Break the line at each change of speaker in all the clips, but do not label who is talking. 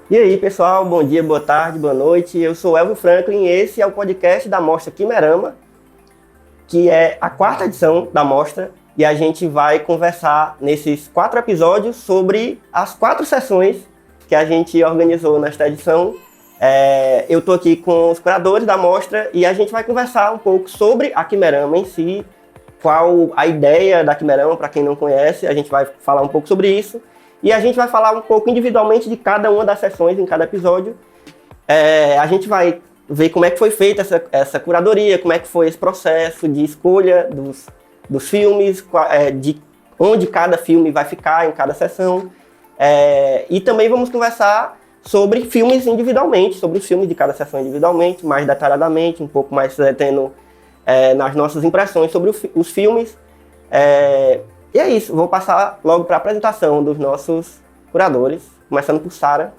E aí, pessoal, bom dia, boa tarde, boa noite. Eu sou Elvio Franklin e esse é o podcast da Mostra Quimerama, que é a quarta edição da Mostra, e a gente vai conversar nesses 4 episódios sobre as 4 sessões que a gente organizou nesta edição. Eu estou aqui com os curadores da Mostra e a gente vai conversar um pouco sobre a Quimerama em si, qual a ideia da Quimerama, para quem não conhece, a gente vai falar um pouco sobre isso. E a gente vai falar um pouco individualmente de cada uma das sessões em cada episódio. A gente vai ver como é que foi feita essa curadoria, como é que foi esse processo de escolha dos filmes, de onde cada filme vai ficar em cada sessão. E também vamos conversar sobre filmes individualmente, sobre os filmes de cada sessão individualmente, mais detalhadamente, um pouco mais tendo nas nossas impressões sobre os filmes. E é isso, vou passar logo para a apresentação dos nossos curadores, começando por Sara.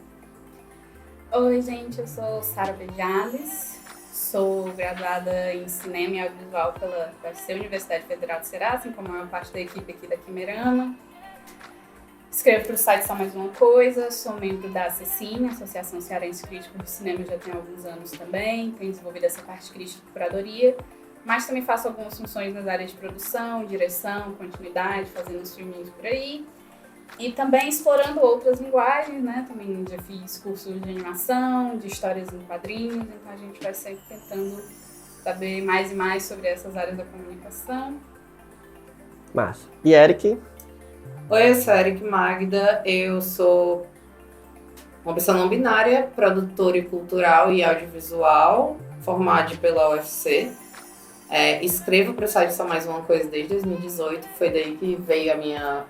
Oi, gente, eu sou Sara Bejales, sou graduada em Cinema e Audiovisual pela UFC, Universidade Federal do Ceará, assim como a maior parte da equipe aqui da Quimerama. Escrevo para o site Só Mais Uma Coisa, sou membro da ACCINE, Associação Cearense Crítico de Cinema, já tem alguns anos também, tenho desenvolvido essa parte crítica de curadoria. Mas também faço algumas funções nas áreas de produção, direção, continuidade, fazendo os filminhos por aí. E também explorando outras linguagens, né? Também já fiz cursos de animação, de histórias em quadrinhos, então a gente vai sempre tentando saber mais e mais sobre essas áreas da comunicação.
Massa. E Eric?
Oi, eu sou a Eric Magda, eu sou uma pessoa não binária, produtora cultural e audiovisual, formada pela UFC. Escrevo para o site Só Mais Uma Coisa desde 2018, foi daí que veio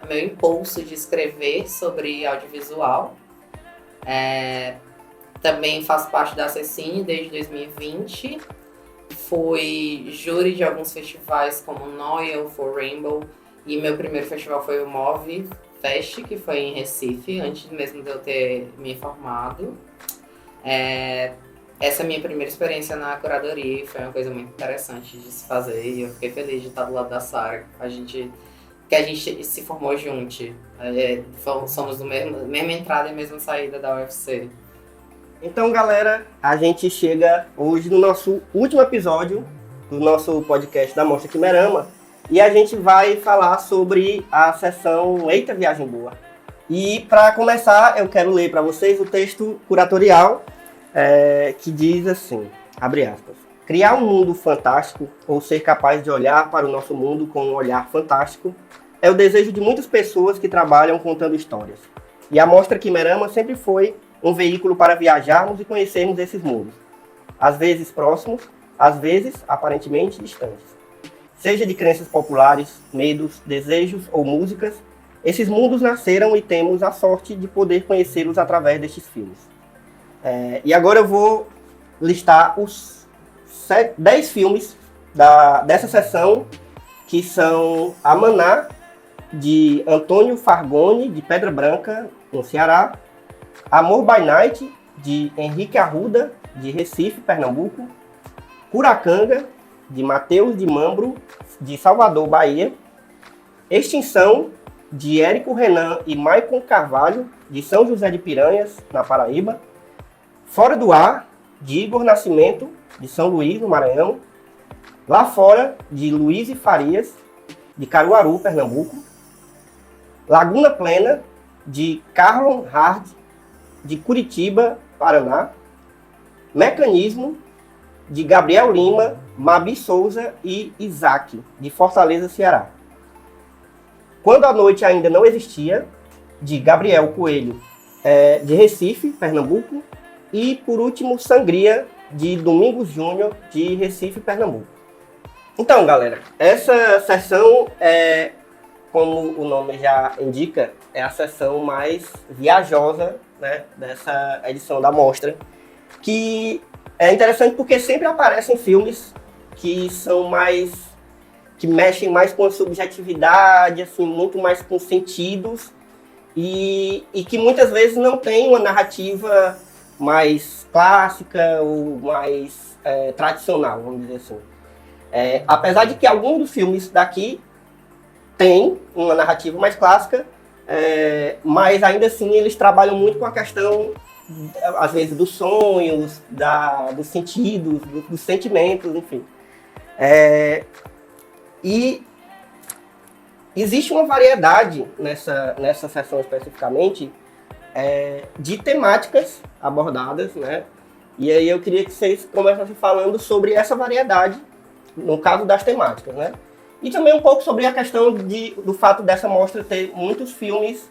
meu impulso de escrever sobre audiovisual. Também faço parte da ACCINE desde 2020, fui júri de alguns festivais como Noel, For Rainbow, e meu primeiro festival foi o Move Fest, que foi em Recife, antes mesmo de eu ter me formado. Essa é a minha primeira experiência na curadoria e foi uma coisa muito interessante de se fazer e eu fiquei feliz de estar do lado da Sara, que a gente se formou junto. Somos da mesma entrada e mesma saída da UFC.
Então, galera, a gente chega hoje no nosso último episódio do nosso podcast da Mostra Quimerama e a gente vai falar sobre a sessão Eita Viagem Boa. E para começar, eu quero ler para vocês o texto curatorial que diz assim, abre aspas, criar um mundo fantástico ou ser capaz de olhar para o nosso mundo com um olhar fantástico é o desejo de muitas pessoas que trabalham contando histórias. E a Mostra Quimerama sempre foi um veículo para viajarmos e conhecermos esses mundos, às vezes próximos, às vezes aparentemente distantes. Seja de crenças populares, medos, desejos ou músicas, esses mundos nasceram e temos a sorte de poder conhecê-los através destes filmes. E agora eu vou listar os 10 filmes dessa sessão, que são A Maná, de Antônio Fargoni, de Pedra Branca, no Ceará. Amor by Night, de Henrique Arruda, de Recife, Pernambuco. Curacanga, de Matheus de Mambro, de Salvador, Bahia. Extinção, de Érico Renan e Maicon Carvalho, de São José de Piranhas, na Paraíba. Fora do Ar, de Igor Nascimento, de São Luís, no Maranhão. Lá Fora, de Luiz e Farias, de Caruaru, Pernambuco. Laguna Plena, de Carlon Hard, de Curitiba, Paraná. Mecanismo, de Gabriel Lima, Mabi Souza e Isaac, de Fortaleza, Ceará. Quando a Noite Ainda Não Existia, de Gabriel Coelho, de Recife, Pernambuco. E, por último, Sangria, de Domingos Júnior, de Recife, Pernambuco. Então, galera, essa sessão, como o nome já indica, é a sessão mais viajosa, né, dessa edição da Mostra, que é interessante porque sempre aparecem filmes que são que mexem mais com a subjetividade, assim, muito mais com sentidos, e que muitas vezes não tem uma narrativa mais clássica ou mais tradicional, vamos dizer assim. Apesar de que alguns dos filmes daqui têm uma narrativa mais clássica, mas ainda assim eles trabalham muito com a questão às vezes dos sonhos, dos sentidos, dos sentimentos, enfim. E existe uma variedade nessa sessão especificamente de temáticas abordadas, né? E aí eu queria que vocês começassem falando sobre essa variedade, no caso das temáticas, né? E também um pouco sobre a questão do fato dessa mostra ter muitos filmes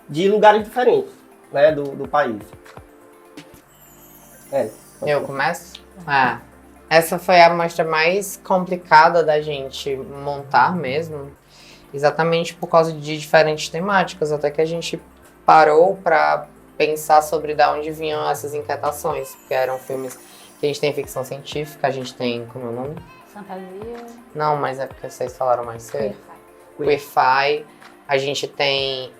de lugares diferentes, né, do país.
Eu começo? Essa foi a mostra mais complicada da gente montar mesmo, exatamente por causa de diferentes temáticas, até que a gente parou para pensar sobre de onde vinham essas inquietações, porque eram filmes que a gente tem ficção científica, a gente tem, como é o nome?
Fantasia.
Não, mas é porque vocês falaram mais cedo.
Queer-fi.
Queer-fi. A gente tem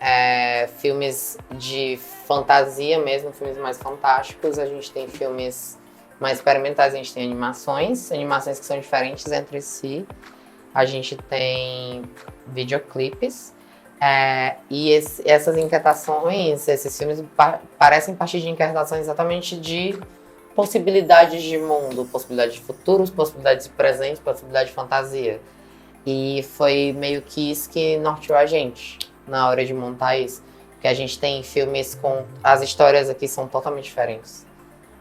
filmes de fantasia mesmo, filmes mais fantásticos. A gente tem filmes mais experimentais, a gente tem animações que são diferentes entre si. A gente tem videoclipes. E essas inquietações, esses filmes parecem partir de inquietações exatamente de possibilidades de mundo, possibilidades de futuros, possibilidades de presentes, possibilidades de fantasia. E foi meio que isso que norteou a gente na hora de montar isso. Porque a gente tem filmes com... As histórias aqui são totalmente diferentes.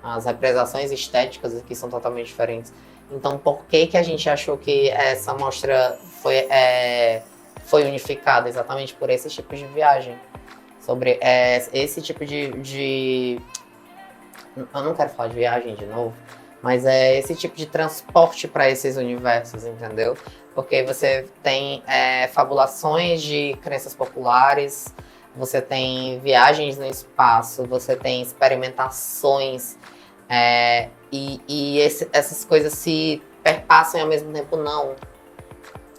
As representações estéticas aqui são totalmente diferentes. Então, por que a gente achou que essa mostra foi unificada? Exatamente por esses tipos de viagem. Sobre esse tipo de... Eu não quero falar de viagem de novo, mas é esse tipo de transporte para esses universos, entendeu? Porque você tem fabulações de crenças populares, você tem viagens no espaço, você tem experimentações, essas coisas se perpassam e ao mesmo tempo não.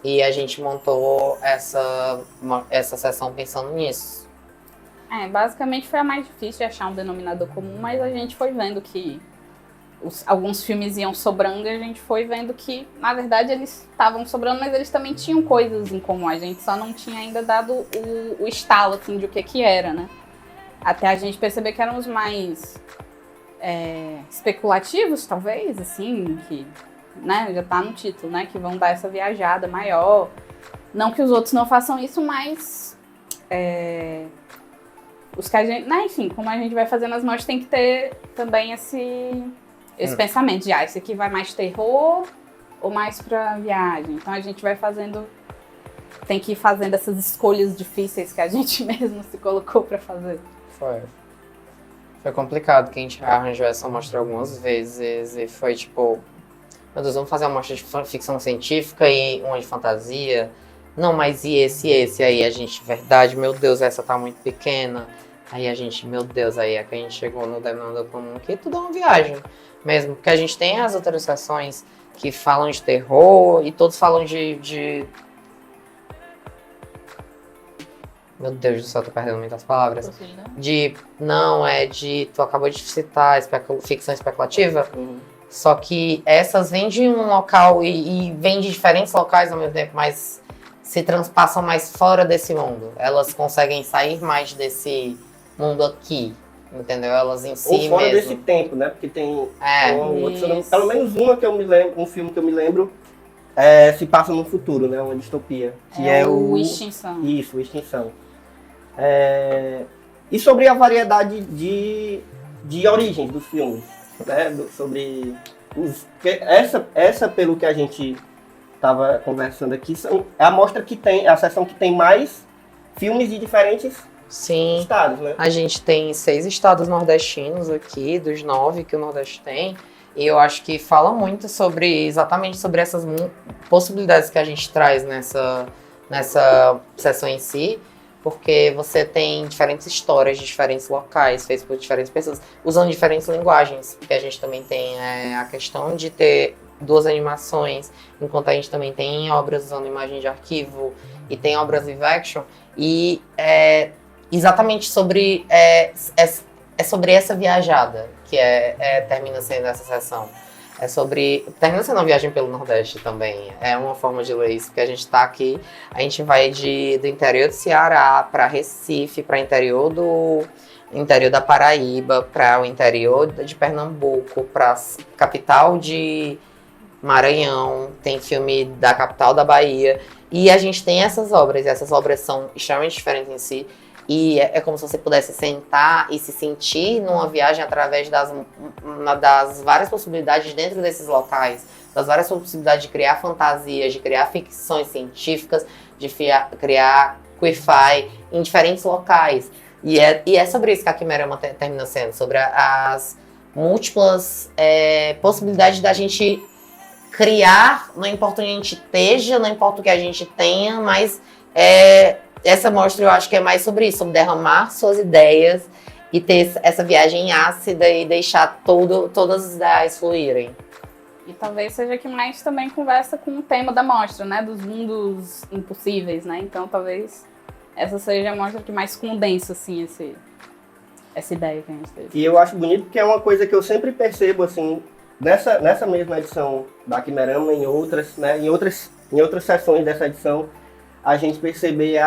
E a gente montou essa sessão pensando nisso.
Basicamente foi a mais difícil de achar um denominador comum, mas a gente foi vendo que alguns filmes iam sobrando e a gente foi vendo que, na verdade, eles estavam sobrando, mas eles também tinham coisas em comum. A gente só não tinha ainda dado o estalo, assim, de o que era, né? Até a gente perceber que eram os mais especulativos, talvez, assim, que, né, já tá no título, né, que vão dar essa viajada maior. Não que os outros não façam isso, mas... os que a gente, né, enfim, como a gente vai fazendo as mostras, tem que ter também esse pensamento de, esse aqui vai mais terror ou mais pra viagem. Então a gente vai tem que ir fazendo essas escolhas difíceis que a gente mesmo se colocou pra fazer.
Foi complicado, que a gente arranjou essa mostra algumas vezes e foi tipo, meu Deus, vamos fazer uma mostra de ficção científica e uma de fantasia. Não, mas e esse? Aí a gente, verdade, meu Deus, essa tá muito pequena. Aí a gente, meu Deus, aí é que a gente chegou no denominador comum, que tudo é uma viagem mesmo. Porque a gente tem as outras sessões que falam de terror e todos falam de... Meu Deus do céu, tô perdendo muitas palavras. Tu acabou de citar ficção especulativa. Só que essas vêm de um local e vêm de diferentes locais ao mesmo tempo, mas se transpassam mais fora desse mundo. Elas conseguem sair mais desse mundo aqui, entendeu? Elas em si
ou fora
mesmo.
desse tempo, né? Porque tem pelo menos que eu me lembro, um filme que eu me lembro, se passa no futuro, né? Uma distopia. Que é o
Extinção.
Isso, Extinção. E sobre a variedade de origens dos filmes, né? Sobre essa, pelo que a gente estava conversando aqui, é a mostra que tem, a sessão que tem mais filmes de diferentes estados, né?
A gente tem 6 estados nordestinos aqui, dos 9 que o Nordeste tem, e eu acho que fala muito exatamente sobre essas possibilidades que a gente traz nessa sessão em si, porque você tem diferentes histórias de diferentes locais, feitas por diferentes pessoas, usando diferentes linguagens, porque a gente também tem a questão de ter 2 animações, enquanto a gente também tem obras usando imagem de arquivo, e tem obras live action, e exatamente sobre sobre essa viajada que termina sendo essa sessão. Termina sendo uma viagem pelo Nordeste também. É uma forma de ler isso, porque a gente tá aqui, a gente vai do interior do Ceará para Recife, para interior interior da Paraíba, para o interior de Pernambuco, para a capital de Maranhão, tem filme da capital da Bahia. E a gente tem essas obras, e essas obras são extremamente diferentes em si. E é como se você pudesse sentar e se sentir numa viagem através das várias possibilidades dentro desses locais, das várias possibilidades de criar fantasias, de criar ficções científicas, de criar sci-fi em diferentes locais. E é sobre isso que a Quimerama termina sendo, sobre as múltiplas possibilidades da gente criar, não importa onde a gente esteja, não importa o que a gente tenha, mas essa mostra eu acho que é mais sobre isso, sobre derramar suas ideias e ter essa viagem ácida e deixar todas as ideias fluírem.
E talvez seja que mais também conversa com o tema da mostra, né? Dos mundos impossíveis, né? Então talvez essa seja a mostra que mais condensa, assim, essa ideia que a gente teve.
E eu acho bonito porque é uma coisa que eu sempre percebo, assim, nessa mesma edição da Quimerama, em outras sessões dessa edição, a gente perceber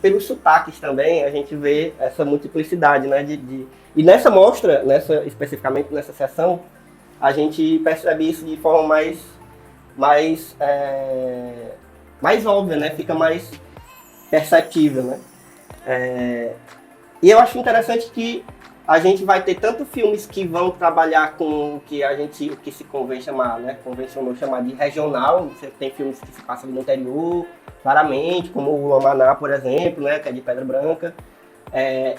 pelos sotaques também, a gente vê essa multiplicidade, né? E nessa mostra, especificamente nessa sessão, a gente percebe isso de forma mais óbvia, né? Fica mais perceptível, né? E eu acho interessante que a gente vai ter tanto filmes que vão trabalhar com o que se convencionou chamar de regional. Você tem filmes que se passam no interior, claramente, como o Amaná, por exemplo, né, que é de Pedra Branca.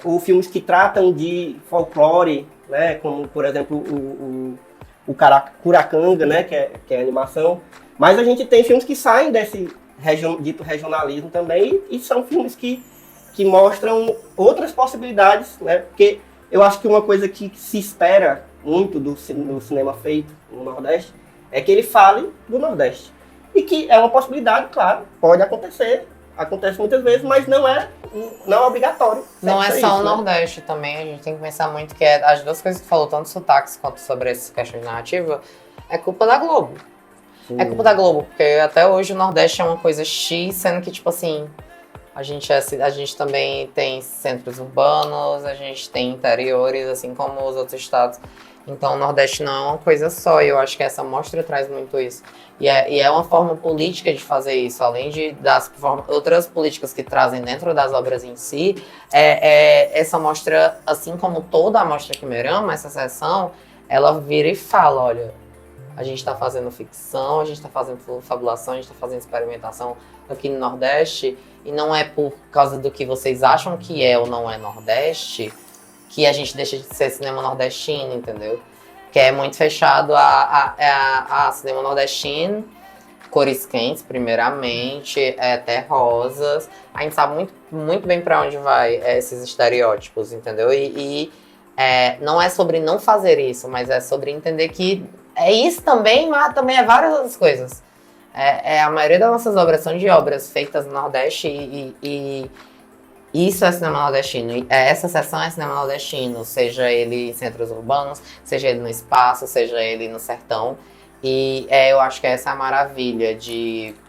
Ou filmes que tratam de folclore, né, como, por exemplo, o Curacanga, né, que é animação. Mas a gente tem filmes que saem desse dito regionalismo também, e são filmes que mostram outras possibilidades, né, porque eu acho que uma coisa que se espera muito do cinema feito no Nordeste é que ele fale do Nordeste. E que é uma possibilidade, claro, pode acontecer, acontece muitas vezes, mas não é obrigatório.
Não é só
isso,
o Nordeste também, a gente tem que pensar muito que as duas coisas que falou, tanto sotaques quanto sobre essa questão de narrativa, é culpa da Globo. Sim. É culpa da Globo, porque até hoje o Nordeste é uma coisa X, sendo que, tipo assim, a gente também tem centros urbanos, a gente tem interiores, assim como os outros estados. Então o Nordeste não é uma coisa só, e eu acho que essa mostra traz muito isso. E é uma forma política de fazer isso, além das outras políticas que trazem dentro das obras em si, essa mostra, assim como toda a mostra Quimerama, essa sessão, ela vira e fala, olha, a gente está fazendo ficção, a gente está fazendo fabulação, a gente está fazendo experimentação aqui no Nordeste, e não é por causa do que vocês acham que é ou não é Nordeste que a gente deixa de ser cinema nordestino, entendeu? Que é muito fechado a cinema nordestino, cores quentes, primeiramente, terrosas. A gente sabe muito, muito bem para onde vai esses estereótipos, entendeu? E não é sobre não fazer isso, mas é sobre entender que é isso também, mas também é várias outras coisas. A maioria das nossas obras são de obras feitas no Nordeste e isso é cinema nordestino. Essa sessão é cinema nordestino, seja ele em centros urbanos, seja ele no espaço, seja ele no sertão. E eu acho que essa é a maravilha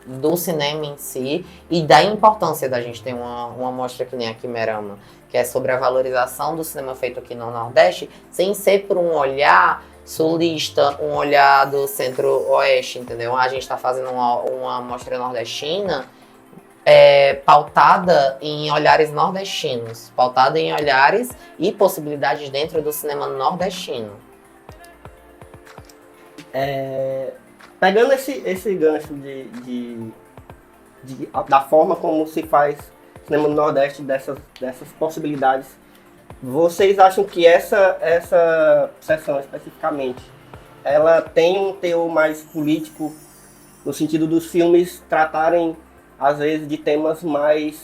do cinema em si e da importância da gente ter uma mostra que nem a Quimerama, que é sobre a valorização do cinema feito aqui no Nordeste, sem ser por um olhar sulista, um olhar do centro-oeste, entendeu? A gente está fazendo uma mostra nordestina pautada em olhares nordestinos, pautada em olhares e possibilidades dentro do cinema nordestino.
Pegando esse gancho da forma como se faz cinema no Nordeste, dessas possibilidades, vocês acham que essa sessão especificamente, ela tem um teor mais político, no sentido dos filmes tratarem às vezes de temas mais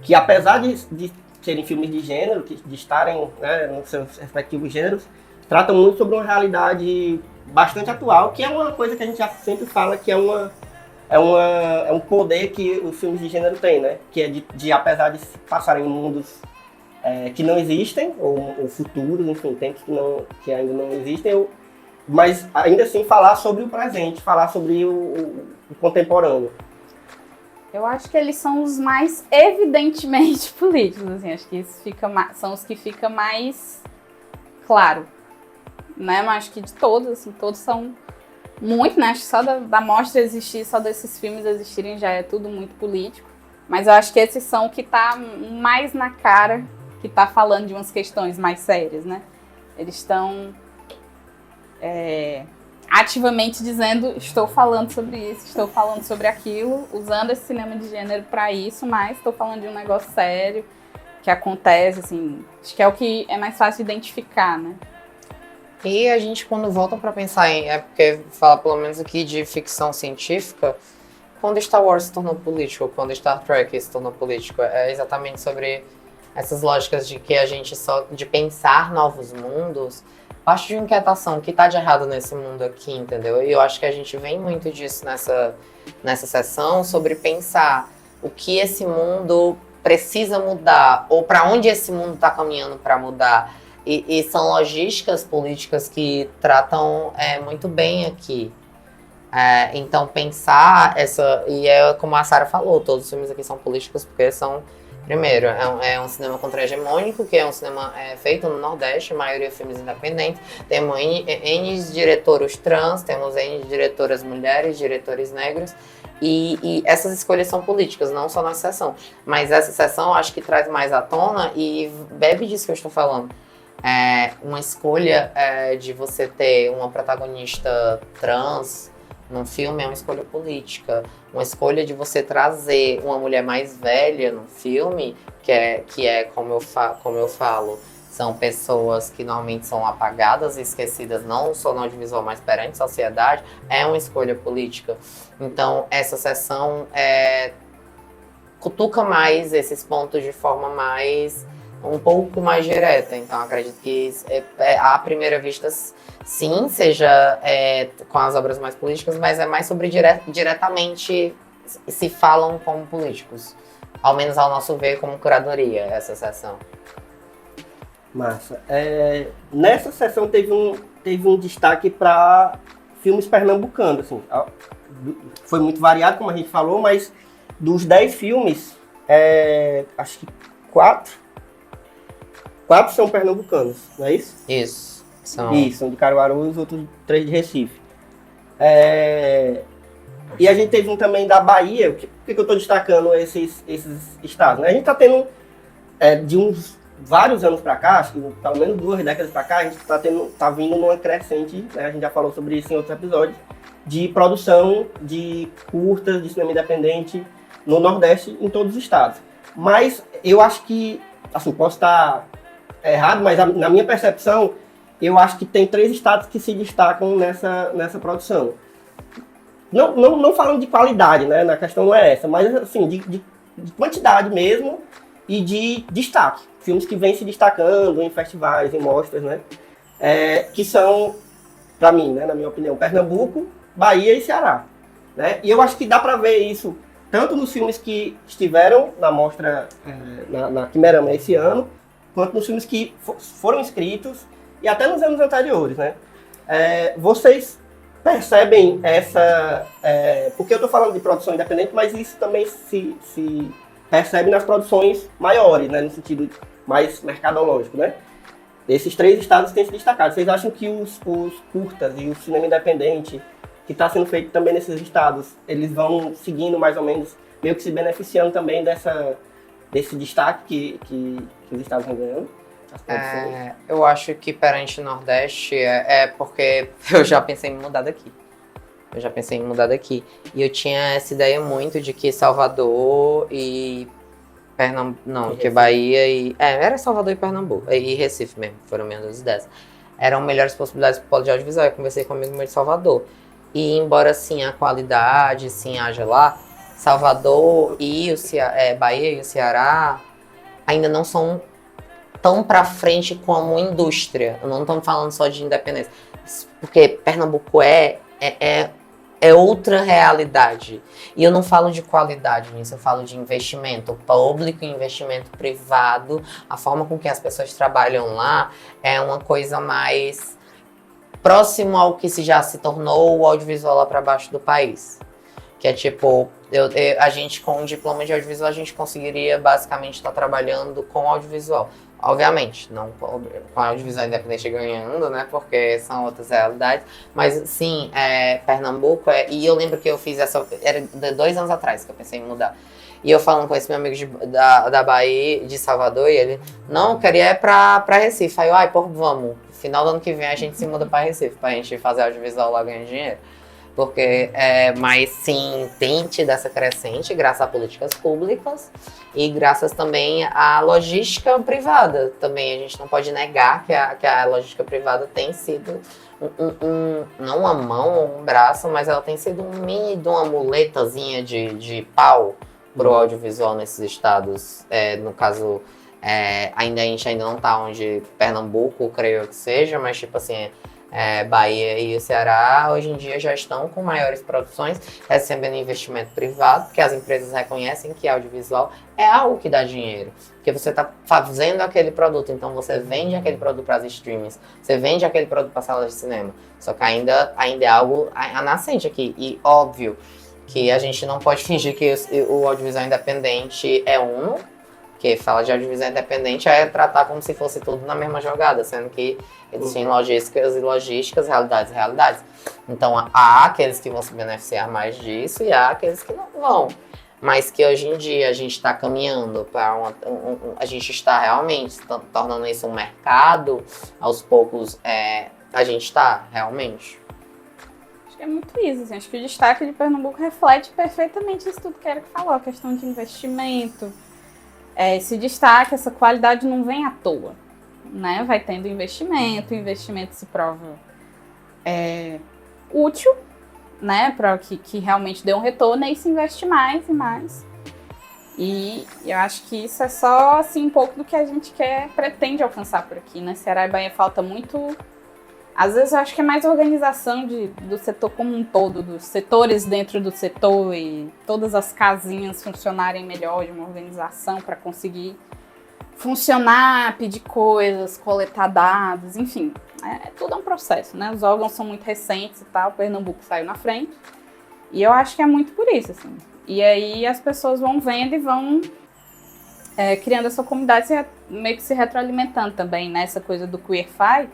que, apesar de serem filmes de gênero, de estarem, né, nos seus respectivos gêneros, tratam muito sobre uma realidade bastante atual, que é uma coisa que a gente já sempre fala que é um poder que os filmes de gênero têm, né? Que é de apesar de se passarem em mundos que não existem, ou futuros, enfim, tempos que ainda não existem, mas ainda assim falar sobre o presente, falar sobre o contemporâneo.
Eu acho que eles são os mais evidentemente políticos, assim, acho que isso são os que fica mais claro, né? Mas acho que de todos, assim, todos são muito, né? Acho que só da mostra existir, só desses filmes existirem já é tudo muito político. Mas eu acho que esses são o que tá mais na cara, que tá falando de umas questões mais sérias, né? Eles estão ativamente dizendo, estou falando sobre isso, estou falando sobre aquilo, usando esse cinema de gênero para isso, mas estou falando de um negócio sério que acontece, assim, acho que é o que é mais fácil de identificar, né?
E a gente, quando volta para pensar porque fala pelo menos aqui de ficção científica, quando Star Wars se tornou político, quando Star Trek se tornou político, é exatamente sobre essas lógicas de que a gente de pensar novos mundos, acho de inquietação, o que tá de errado nesse mundo aqui, entendeu? E eu acho que a gente vem muito disso nessa sessão, sobre pensar o que esse mundo precisa mudar, ou para onde esse mundo tá caminhando para mudar. E são logísticas políticas que tratam muito bem aqui. Então pensar e como a Sarah falou, todos os filmes aqui são políticos porque são, primeiro, é um cinema contra-hegemônico, que é um cinema feito no Nordeste, a maioria de filmes independentes. Temos N diretoras trans, temos N diretoras mulheres, diretores negros, e essas escolhas são políticas, não só na sessão. Mas essa sessão acho que traz mais à tona e bebe disso que eu estou falando. Uma escolha de você ter uma protagonista trans num filme é uma escolha política. Uma escolha de você trazer uma mulher mais velha no filme, que é como eu falo, são pessoas que normalmente são apagadas e esquecidas, não só no audiovisual, mas perante a sociedade, é uma escolha política. Então, essa sessão cutuca mais esses pontos de forma um pouco mais direta. Então, acredito que à primeira vista, sim, seja com as obras mais políticas, mas é mais sobre diretamente se falam como políticos. Ao menos ao nosso ver, como curadoria, essa sessão.
Massa. Nessa sessão teve um destaque para filmes pernambucanos. Assim, foi muito variado, como a gente falou, mas dos 10 filmes, acho que 4 são pernambucanos, não é isso?
Isso. São Eu acho que perante o Nordeste porque eu já pensei em mudar daqui. E eu tinha essa ideia muito de que Salvador e Pernambuco... Não, que Bahia e... era Salvador e Pernambuco. E Recife mesmo, foram minhas 2 ideias. Eram melhores possibilidades para o polo de audiovisual. Eu conversei com um amigo meu de Salvador. E embora, sim, a qualidade, sim, haja lá, Salvador e Bahia e o Ceará ainda não são tão para frente como indústria. Não estamos falando só de independência. Porque Pernambuco é outra realidade. E eu não falo de qualidade nisso, eu falo de investimento público e investimento privado. A forma com que as pessoas trabalham lá é uma coisa mais próximo ao que já se tornou o audiovisual lá para baixo do país. Que é tipo, a gente com um diploma de audiovisual, a gente conseguiria basicamente estar trabalhando com audiovisual. Obviamente, não com audiovisual independente ganhando, né? Porque são outras realidades. Mas sim, Pernambuco, e eu lembro que eu fiz era de 2 anos atrás que eu pensei em mudar. E eu falando com esse meu amigo da Bahia, de Salvador, e ele, não, eu queria ir pra Recife. Aí eu, pô, vamos. Final do ano que vem a gente se muda pra Recife, pra gente fazer audiovisual lá ganhar dinheiro. Porque, mas sim, tem tido essa crescente graças a políticas públicas e graças também à logística privada. Também a gente não pode negar que a logística privada tem sido não uma mão ou um braço, mas ela tem sido um mini de uma muletazinha de pau pro audiovisual nesses estados. No caso, a gente ainda não tá onde Pernambuco, creio eu que seja, mas tipo assim... Bahia e o Ceará, hoje em dia já estão com maiores produções, recebendo investimento privado, porque as empresas reconhecem que audiovisual é algo que dá dinheiro. Porque você está fazendo aquele produto, então você vende aquele produto para as streamings, você vende aquele produto para salas de cinema. Só que ainda é algo nascente aqui. E óbvio que a gente não pode fingir que o audiovisual independente é uno, porque falar de audiovisual independente é tratar como se fosse tudo na mesma jogada, sendo que existem logísticas e logísticas, realidades e realidades. Então, há aqueles que vão se beneficiar mais disso e há aqueles que não vão. Mas que hoje em dia a gente está caminhando para a gente está realmente tornando isso um mercado, aos poucos a gente está, realmente.
Acho que é muito isso, assim. Acho que o destaque de Pernambuco reflete perfeitamente isso tudo que a Erika falou, a questão de investimento. Esse destaque, essa qualidade não vem à toa, né? Vai tendo investimento, o investimento se prova útil, né? Para que realmente dê um retorno, e se investe mais e mais. E eu acho que isso é só assim, um pouco do que a gente pretende alcançar por aqui, né? Ceará e Bahia falta muito... Às vezes eu acho que é mais organização do setor como um todo, dos setores dentro do setor e todas as casinhas funcionarem melhor de uma organização para conseguir funcionar, pedir coisas, coletar dados, enfim. Tudo é um processo, né? Os órgãos são muito recentes e tal, Pernambuco saiu na frente. E eu acho que é muito por isso, assim. E aí as pessoas vão vendo e vão criando essa comunidade, meio que se retroalimentando também, né? Essa coisa do QueerFi.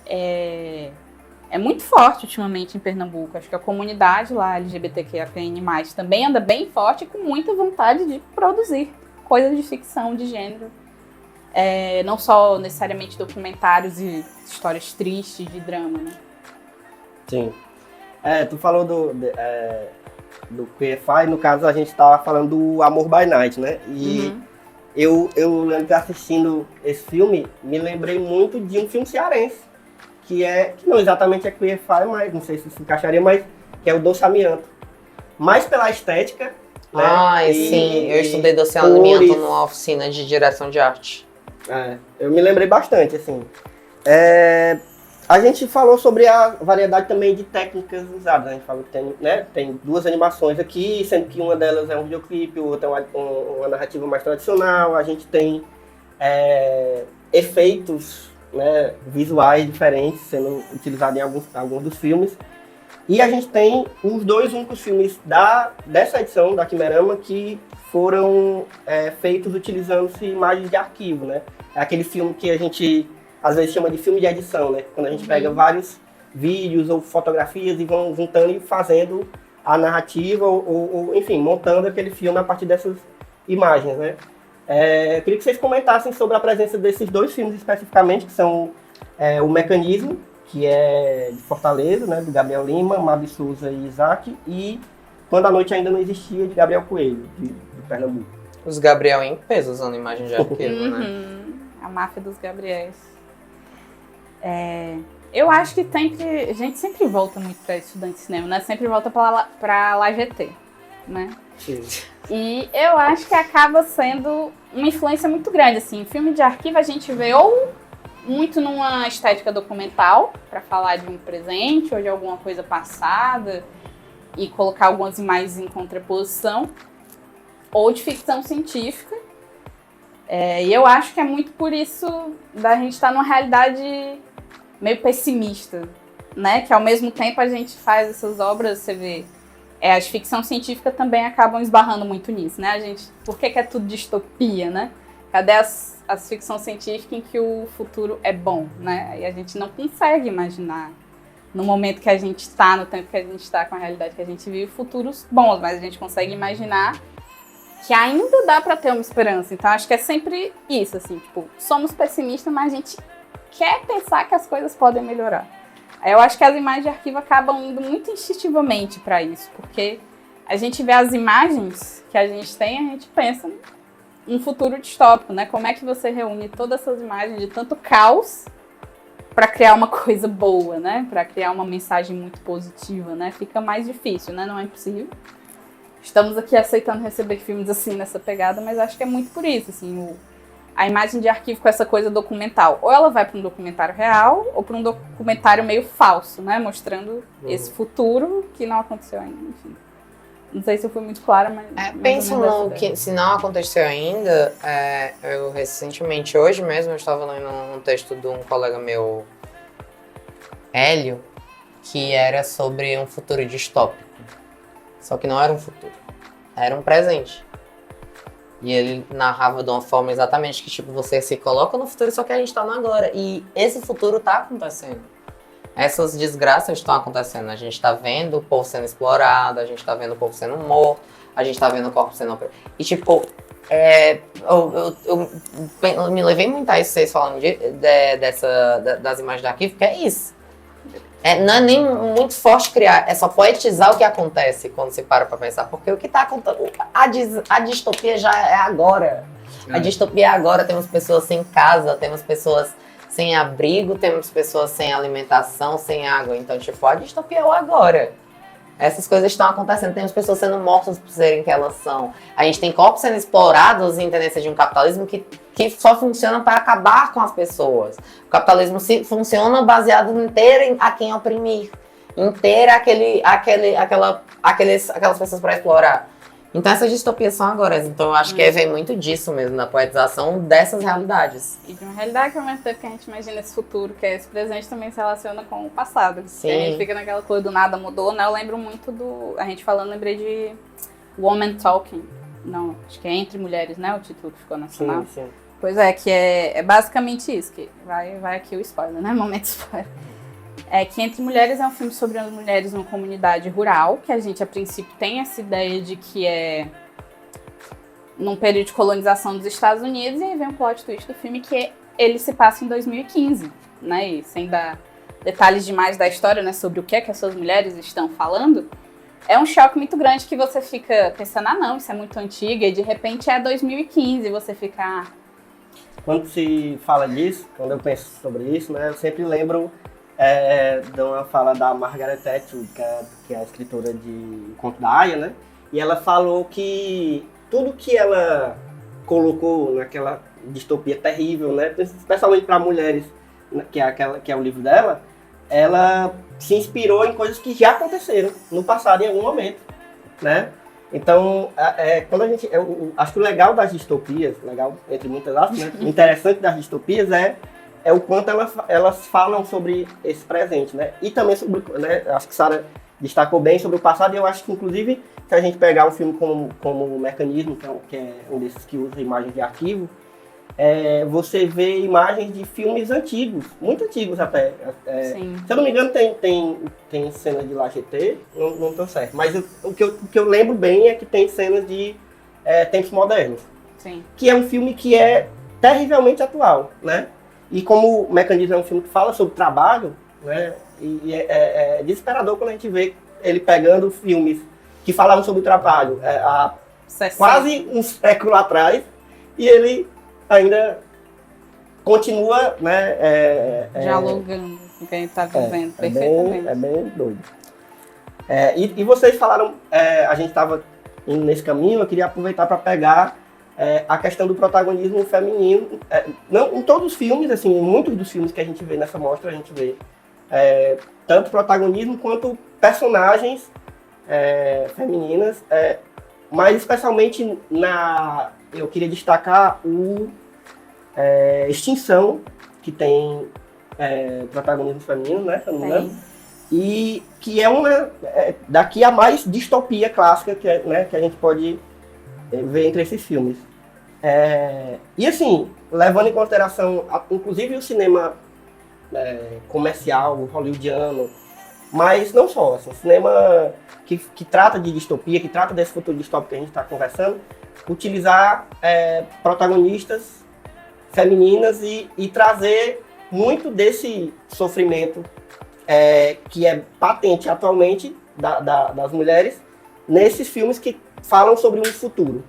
É muito forte ultimamente em Pernambuco. Acho que a comunidade lá, LGBTQIAPN+, também anda bem forte e com muita vontade de produzir coisas de ficção, de gênero. Não só necessariamente documentários e histórias tristes de drama, né?
Sim. Tu falou do QueerFi, no caso a gente estava falando do Amor by Night, né? E eu lembro que assistindo esse filme, me lembrei muito de um filme cearense, que não exatamente é QueerFi, mas não sei se se encaixaria, mas que é o Doce Amianto. Mais pela estética, né?
Sim, eu estudei Doce Amianto numa oficina de direção de arte.
Eu me lembrei bastante, assim. A gente falou sobre a variedade também de técnicas usadas. A gente falou que tem 2 animações aqui, sendo que uma delas é um videoclipe, outra é uma narrativa mais tradicional. A gente tem efeitos, né, visuais diferentes sendo utilizados em alguns dos filmes. E a gente tem os 2 únicos filmes dessa edição da Quimerama que foram feitos utilizando-se imagens de arquivo, né? É aquele filme que a gente às vezes chama de filme de edição, né? Quando a gente pega vários vídeos ou fotografias e vão juntando e fazendo a narrativa ou enfim, montando aquele filme a partir dessas imagens, né? Eu queria que vocês comentassem sobre a presença desses 2 filmes especificamente, que são O Mecanismo, que é de Fortaleza, né, do Gabriel Lima, Mabi Souza e Isaac, e Quando a Noite Ainda Não Existia, de Gabriel Coelho, de Pernambuco.
Os Gabriel em peso usando imagem de arquivo, né?
A máfia dos Gabriéis. Eu acho que a gente sempre volta muito para estudante de cinema, né? Sempre volta para lá GT, né?
Sim.
E eu acho que acaba sendo uma influência muito grande, assim. Filme de arquivo a gente vê ou muito numa estética documental, para falar de um presente ou de alguma coisa passada e colocar algumas imagens em contraposição, ou de ficção científica. E eu acho que é muito por isso da gente estar numa realidade meio pessimista, né? Que ao mesmo tempo a gente faz essas obras, você vê as ficção científica também acabam esbarrando muito nisso, né? Por que é tudo distopia, né? Cadê as ficção científica em que o futuro é bom, né? E a gente não consegue imaginar, no momento que a gente está, no tempo que a gente está, com a realidade que a gente vive, futuros bons, mas a gente consegue imaginar que ainda dá para ter uma esperança. Então, acho que é sempre isso, assim, tipo, somos pessimistas, mas a gente quer pensar que as coisas podem melhorar. Eu acho que as imagens de arquivo acabam indo muito instintivamente para isso, porque a gente vê as imagens que a gente tem, a gente pensa um futuro distópico, né? Como é que você reúne todas essas imagens de tanto caos para criar uma coisa boa, né? Para criar uma mensagem muito positiva, né? Fica mais difícil, né? Não é impossível. Estamos aqui aceitando receber filmes assim nessa pegada, mas acho que é muito por isso, assim, a imagem de arquivo com essa coisa documental. Ou ela vai para um documentário real, ou para um documentário meio falso, né? Mostrando esse futuro que não aconteceu ainda, enfim. Não sei se eu fui muito clara, mas...
Penso no que, se não aconteceu ainda, eu recentemente, hoje mesmo, eu estava lendo um texto de um colega meu, Hélio, que era sobre um futuro distópico. Só que não era um futuro, era um presente. E ele narrava de uma forma exatamente que, tipo, você se coloca no futuro, só que a gente tá no agora. E esse futuro tá acontecendo. Essas desgraças estão acontecendo. A gente tá vendo o povo sendo explorado, a gente tá vendo o povo sendo morto, a gente tá vendo o corpo sendo... E, tipo, eu me levei muito a isso, vocês falando das imagens de arquivo, que é isso. Não é nem muito forte criar, é só poetizar o que acontece quando você para pra pensar. Porque o que tá acontecendo... A distopia já é agora. A distopia é agora. Temos pessoas sem casa, temos pessoas sem abrigo, temos pessoas sem alimentação, sem água. Então, tipo, a distopia é o agora. Essas coisas estão acontecendo. Temos pessoas sendo mortas por serem que elas são. A gente tem corpos sendo explorados em tendência de um capitalismo que só funciona para acabar com as pessoas. O capitalismo funciona baseado inteiro a quem oprimir. Inteira aquelas pessoas para explorar. Então essas distopias são agora. Então eu acho que vem muito disso mesmo, da poetização dessas realidades.
E de uma realidade que ao mesmo tempo que a gente imagina esse futuro, que é esse presente, também se relaciona com o passado.
Sim.
Que a gente fica naquela coisa do nada mudou, né? Eu lembro muito a gente falando, lembrei de Woman Talking. Não, acho que é Entre Mulheres, né? O título que ficou nacional.
Sim.
Pois é, que é basicamente isso, que vai aqui o spoiler, né? Momento spoiler. É que Entre Mulheres é um filme sobre as mulheres numa comunidade rural, que a gente, a princípio, tem essa ideia de que é num período de colonização dos Estados Unidos, e aí vem o plot twist do filme, que ele se passa em 2015, né? E sem dar detalhes demais da história, né? Sobre o que essas mulheres estão falando, é um choque muito grande que você fica pensando, não, isso é muito antigo, e de repente é 2015, e você fica...
Quando se fala disso, quando eu penso sobre isso, né, eu sempre lembro de uma fala da Margaret Atwood, que é a escritora de Conto da Aia, né? E ela falou que tudo que ela colocou naquela distopia terrível, né, especialmente para mulheres, que é o livro dela, ela se inspirou em coisas que já aconteceram no passado em algum momento, né? Então, quando acho que o legal das distopias, legal entre muitas aspas, né? O interessante das distopias é o quanto elas falam sobre esse presente, né? E também sobre, né? Acho que Sara destacou bem sobre o passado, e eu acho que, inclusive, se a gente pegar um filme como o Mecanismo, que é um desses que usa imagens de arquivo, você vê imagens de filmes antigos, muito antigos até.
Sim.
Se eu não me engano, tem cenas de La GT, não estou certo. Mas o que eu lembro bem é que tem cenas de Tempos Modernos.
Sim.
Que é um filme que é terrivelmente atual, né? E como o Mecanismo é um filme que fala sobre trabalho, né? E é desesperador quando a gente vê ele pegando filmes que falavam sobre o trabalho há quase um século atrás, e ele ainda continua, né,
dialogando com quem está vivendo perfeitamente.
É bem doido. E vocês falaram, a gente estava indo nesse caminho, eu queria aproveitar para pegar a questão do protagonismo feminino. Não, em todos os filmes, assim, em muitos dos filmes que a gente vê nessa mostra, a gente vê tanto protagonismo quanto personagens femininas, mas especialmente eu queria destacar Extinção, que tem protagonismo feminino, né, se eu não me engano. e que é daqui a mais distopia clássica que, né, que a gente pode ver entre esses filmes. E assim, levando em consideração, inclusive o cinema comercial, hollywoodiano, mas não só, assim, cinema que trata de distopia, que trata desse futuro distópico que a gente está conversando, utilizar protagonistas femininas e trazer muito desse sofrimento que é patente atualmente das mulheres nesses filmes que falam sobre um futuro.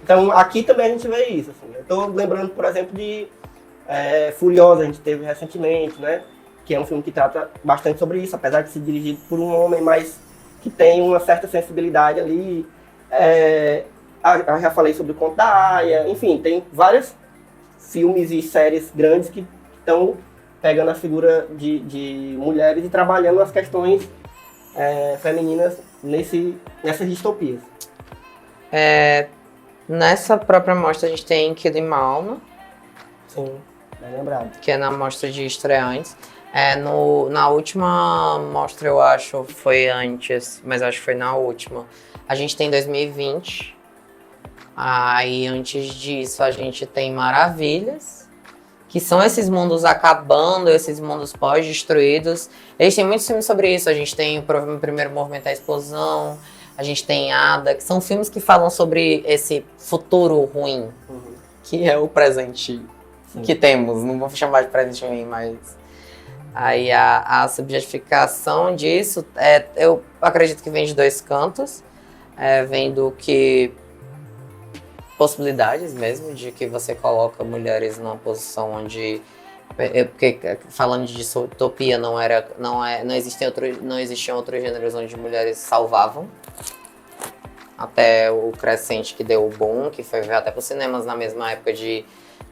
Então aqui também a gente vê isso. Assim. Eu estou lembrando, por exemplo, de Furiosa, a gente teve recentemente, né? Que é um filme que trata bastante sobre isso, apesar de ser dirigido por um homem, mas que tem uma certa sensibilidade ali. Eu já falei sobre o Conto da Aia, enfim, tem vários filmes e séries grandes que estão pegando a figura de mulheres e trabalhando as questões femininas nessas distopias.
Nessa própria mostra a gente tem Killing Alma.
Sim, bem lembrado.
Que é na mostra de estreantes. Na última mostra, eu acho, foi antes, mas acho que foi na última. A gente tem 2020. Aí antes disso a gente tem Maravilhas, que são esses mundos acabando, esses mundos pós-destruídos. A gente tem muitos filmes sobre isso. A gente tem o Primeiro Movimento, a Explosão. A gente tem Ada, que são filmes que falam sobre esse futuro ruim, que é o presente que temos. Não vou chamar de presente ruim, mas... Aí a subjetificação disso, eu acredito que vem de dois cantos. Vem do que... possibilidades mesmo, de que você coloca mulheres numa posição onde... Porque falando de distopia, não existiam outros gêneros onde mulheres salvavam. Até o Crescente, que deu o boom, que foi ver até para os cinemas na mesma época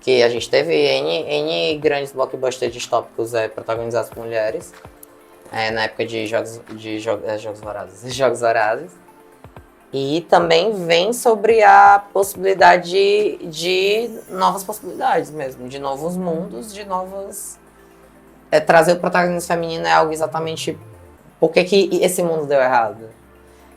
que a gente teve N grandes blockbusters distópicos protagonizados por mulheres. Na época de Jogos Vorazes. E também vem sobre a possibilidade de novas possibilidades mesmo, de novos mundos, de novas... trazer o protagonismo feminino é algo exatamente... Por que esse mundo deu errado?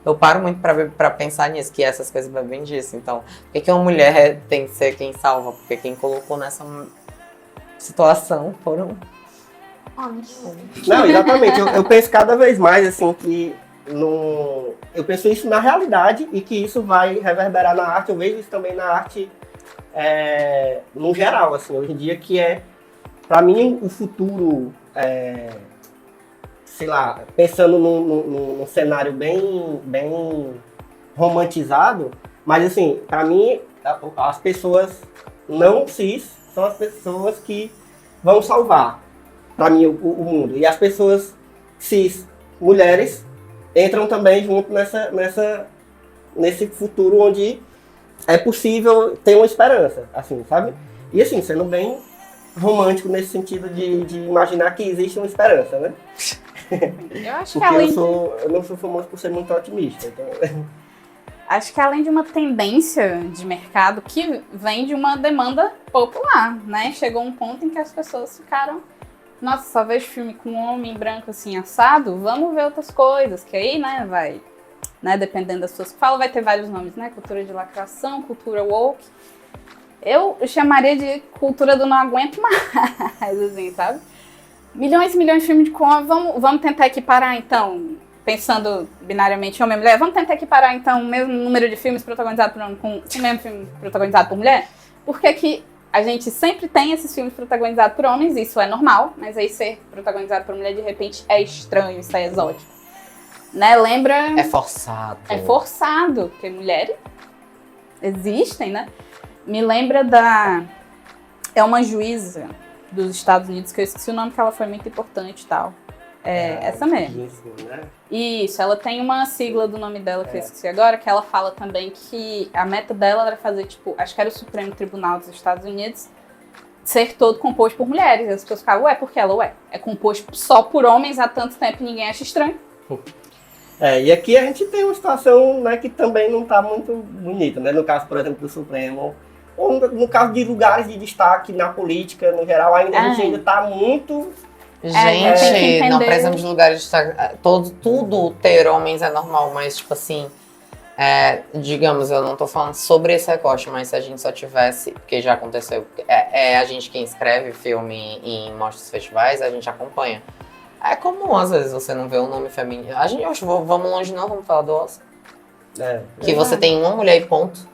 Eu paro muito pra pensar nisso, que essas coisas vêm disso. Então, por que uma mulher tem que ser quem salva? Porque quem colocou nessa situação foram homens.
Não, exatamente. Eu penso cada vez mais, assim, que... Eu penso isso na realidade e que isso vai reverberar na arte. Eu vejo isso também na arte no geral, assim, hoje em dia, que para mim, o futuro, sei lá, pensando num cenário bem romantizado, mas assim, para mim, as pessoas não cis são as pessoas que vão salvar, para mim, o mundo. E as pessoas cis, mulheres, entram também junto nesse futuro onde é possível ter uma esperança, assim, sabe? E assim, sendo bem romântico nesse sentido de imaginar que existe uma esperança, né?
Eu acho
Porque
que
eu não sou famoso por ser muito otimista, então...
Acho que além de uma tendência de mercado que vem de uma demanda popular, né? Chegou um ponto em que as pessoas ficaram... Nossa, só vejo filme com um homem branco assim, assado, vamos ver outras coisas, que aí, né, vai, né, dependendo das pessoas que falam, vai ter vários nomes, né, cultura de lacração, cultura woke. Eu chamaria de cultura do não aguento mais, assim, sabe? Milhões e milhões de filmes de como, vamos tentar equiparar, então, pensando binariamente homem e mulher, vamos tentar equiparar, então, o mesmo número de filmes protagonizados por homem com o mesmo filme protagonizado por mulher? Porque que a gente sempre tem esses filmes protagonizados por homens, isso é normal, mas aí ser protagonizado por mulher de repente é estranho, isso é exótico. Né? Lembra...
É forçado.
É forçado, porque mulheres existem, né? Me lembra é uma juíza dos Estados Unidos, que eu esqueci o nome, que ela foi muito importante e tal. Essa mesmo.
Né?
Isso, ela tem uma sigla do nome dela que eu esqueci agora, que ela fala também que a meta dela era fazer, tipo, acho que era o Supremo Tribunal dos Estados Unidos, ser todo composto por mulheres. E as pessoas ficavam, porque ela, é composto só por homens há tanto tempo e ninguém acha estranho.
E aqui a gente tem uma situação, né, que também não está muito bonita, né? No caso, por exemplo, do Supremo, ou no caso de lugares de destaque na política, no geral, a gente ainda está muito
tem que
Gente, não
entender.
precisamos de lugares de destaque. Tudo ter homens é normal, mas tipo assim, digamos, eu não tô falando sobre esse recorte, mas se a gente só tivesse, porque já aconteceu, a gente quem escreve filme em mostras festivais, a gente acompanha. É comum, às vezes, você não vê um nome feminino. Vamos longe não, vamos falar do Oscar. Que você tem uma mulher e ponto.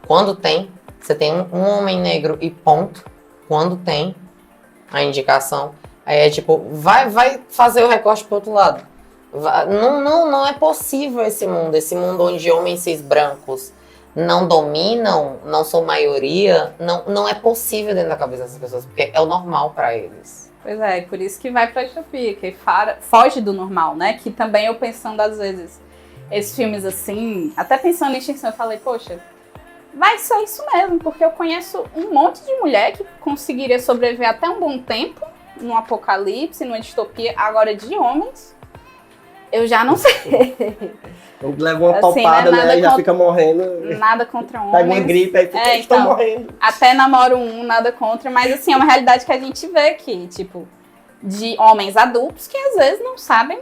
Quando tem, você tem um homem negro e ponto. Quando tem a indicação. Aí é tipo, vai fazer o recorte pro outro lado. Não é possível esse mundo onde homens cis brancos não dominam, não são maioria, não é possível dentro da cabeça dessas pessoas, porque é o normal pra eles.
Pois é, por isso que vai pra distopia, que foge do normal, né? Que também eu pensando às vezes, esses filmes assim, até pensando em extinção, eu falei, poxa, vai ser isso mesmo, porque eu conheço um monte de mulher que conseguiria sobreviver até um bom tempo, num apocalipse, numa distopia, agora de homens, eu já não sei.
Quando leva uma
Assim,
topada,
né, nada
né? Já
contra-
fica morrendo.
Nada contra homens.
Pega uma gripe, aí fica, estão
então,
morrendo.
até namoro nada contra, mas assim, é uma realidade que a gente vê aqui, tipo, de homens adultos que às vezes não sabem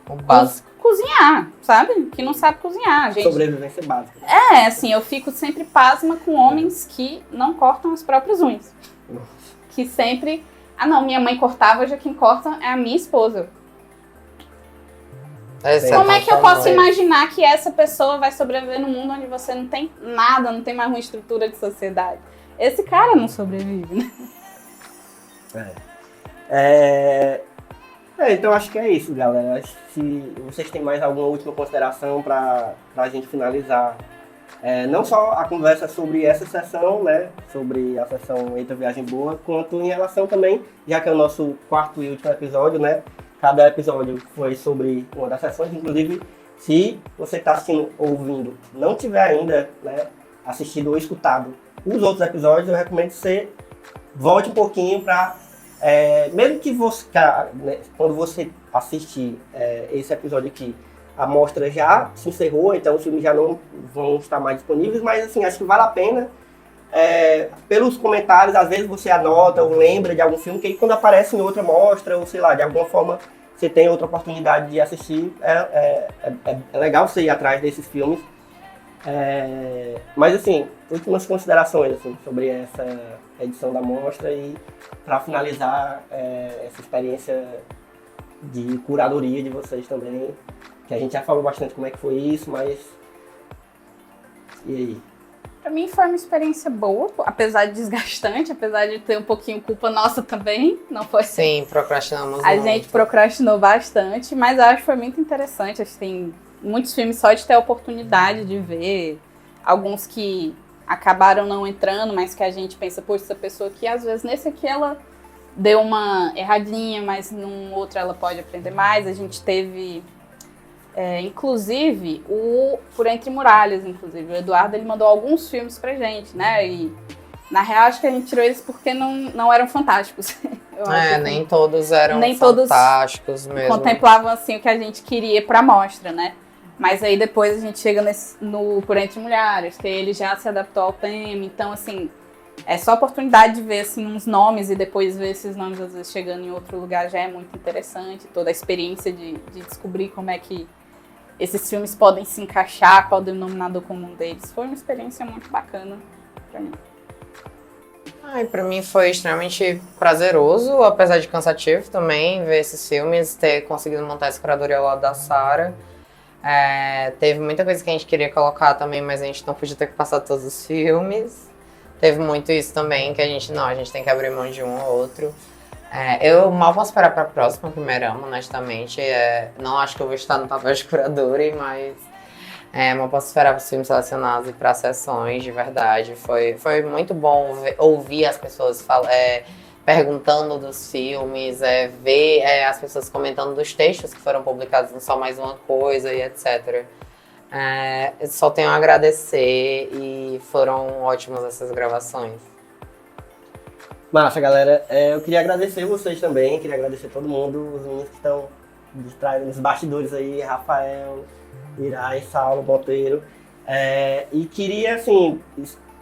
O básico.
cozinhar, sabe? Que não sabem cozinhar, gente.
Sobrevivência básica.
Assim, eu fico sempre pasma com homens que não cortam as próprias unhas. Que sempre, não, minha mãe cortava, hoje quem corta é a minha esposa. Como é que eu posso imaginar que essa pessoa vai sobreviver num mundo onde você não tem nada, não tem mais uma estrutura de sociedade? Esse cara não sobrevive, né?
Então acho que é isso, galera. Se vocês têm mais alguma última consideração para a gente finalizar, não só a conversa sobre essa sessão, né, sobre a sessão Eita Viagem Boa, quanto em relação também, já que é o nosso quarto e último episódio, né, cada episódio foi sobre uma das sessões, inclusive se você está assistindo, ouvindo, não tiver ainda, né, assistido ou escutado os outros episódios, eu recomendo que você volte um pouquinho para mesmo que você, né, quando você assistir esse episódio aqui, a mostra já se encerrou, então os filmes já não vão estar mais disponíveis, mas assim, acho que vale a pena. Pelos comentários, às vezes você anota ou lembra de algum filme que aí quando aparece em outra mostra, ou sei lá, de alguma forma você tem outra oportunidade de assistir, é legal você ir atrás desses filmes. Mas assim, últimas considerações assim, sobre essa edição da mostra e para finalizar essa experiência de curadoria de vocês também, que a gente já falou bastante como é que foi isso, mas e aí?
Pra mim foi uma experiência boa, apesar de desgastante, apesar de ter um pouquinho culpa nossa também, não foi
Sim, procrastinamos
A
muito.
gente procrastinou bastante, mas eu acho que foi muito interessante. Acho que tem muitos filmes só de ter a oportunidade de ver. Alguns que acabaram não entrando, mas que a gente pensa, poxa, essa pessoa aqui, às vezes nesse aqui ela deu uma erradinha, mas num outro ela pode aprender mais. A gente teve, inclusive, o Por Entre Muralhas, inclusive. O Eduardo, ele mandou alguns filmes pra gente, né? E, na real, acho que a gente tirou eles porque não eram fantásticos. Eu acho que
nem todos eram
nem todos
fantásticos mesmo.
contemplavam, assim, o que a gente queria pra mostra, né? Mas aí depois a gente chega no Por Entre Mulheres, que ele já se adaptou ao tema. Então, assim, é só a oportunidade de ver, assim, uns nomes e depois ver esses nomes, às vezes, chegando em outro lugar já é muito interessante. Toda a experiência de descobrir como é que esses filmes podem se encaixar, qual o denominador comum deles. Foi uma experiência muito bacana pra mim.
Pra mim foi extremamente prazeroso, apesar de cansativo também, ver esses filmes, ter conseguido montar essa curadoria ao lado da Sarah. Teve muita coisa que a gente queria colocar também, mas a gente não podia ter que passar todos os filmes. Teve muito isso também, que a gente tem que abrir mão de um ou outro. Eu mal posso esperar pra próxima, que Merama, honestamente. Não acho que eu vou estar no papel de curadora, mas mal posso esperar para os filmes selecionados e para sessões, de verdade. Foi muito bom ouvir as pessoas perguntando dos filmes, ver as pessoas comentando dos textos que foram publicados no Só Mais Uma Coisa e etc. Só tenho a agradecer e foram ótimas essas gravações.
Massa, galera. Eu queria agradecer vocês também, queria agradecer todo mundo, os meninos que estão nos bastidores aí, Rafael, Irai, Saulo, Monteiro. E queria, assim,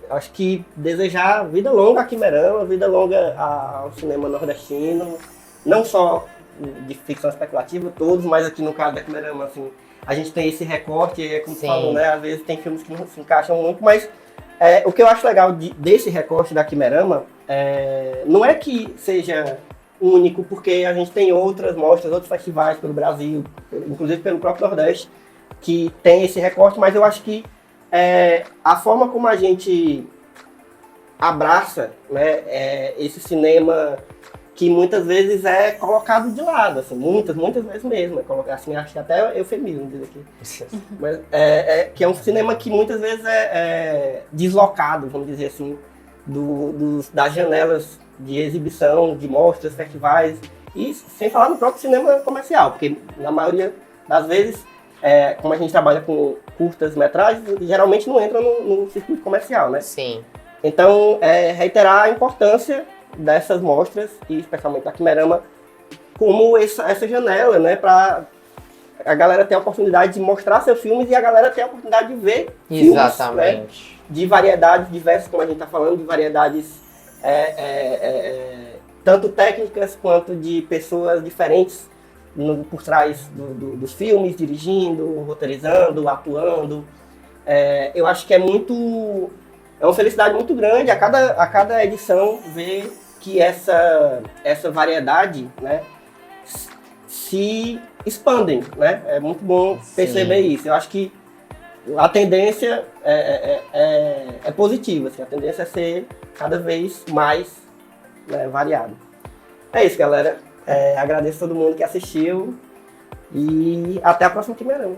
acho que desejar vida longa a Quimerama, vida longa ao cinema nordestino, não só de ficção especulativa, todos, mas aqui no caso da Quimerama, assim, a gente tem esse recorte, e é como você falou, né? Às vezes tem filmes que não se encaixam muito, mas o que eu acho legal desse recorte da Quimerama não é que seja único, porque a gente tem outras mostras, outros festivais pelo Brasil, inclusive pelo próprio Nordeste, que tem esse recorte, mas eu acho que a forma como a gente abraça, né, esse cinema que muitas vezes é colocado de lado, assim, muitas vezes mesmo, assim, acho que até eufemismo dizer aqui, mas, que é um cinema que muitas vezes é deslocado, vamos dizer assim, das janelas de exibição, de mostras, festivais, e sem falar no próprio cinema comercial, porque na maioria das vezes, como a gente trabalha com curtas metragens, geralmente não entra no circuito comercial, né?
Sim.
Então, reiterar a importância dessas mostras, e especialmente da Quimerama, como essa janela, né, para a galera ter a oportunidade de mostrar seus filmes e a galera ter a oportunidade de ver
Exatamente.
filmes, né, de variedades diversas, como a gente está falando, de variedades tanto técnicas quanto de pessoas diferentes por trás dos filmes, dirigindo, roteirizando, atuando. Eu acho que é uma felicidade muito grande a cada edição ver que essa variedade, né, se expandem, né? É muito bom perceber isso. Eu acho que a tendência é positiva, assim, a tendência é ser cada vez mais, né, variado. É isso, galera. Agradeço a todo mundo que assistiu e até a próxima Quimerama.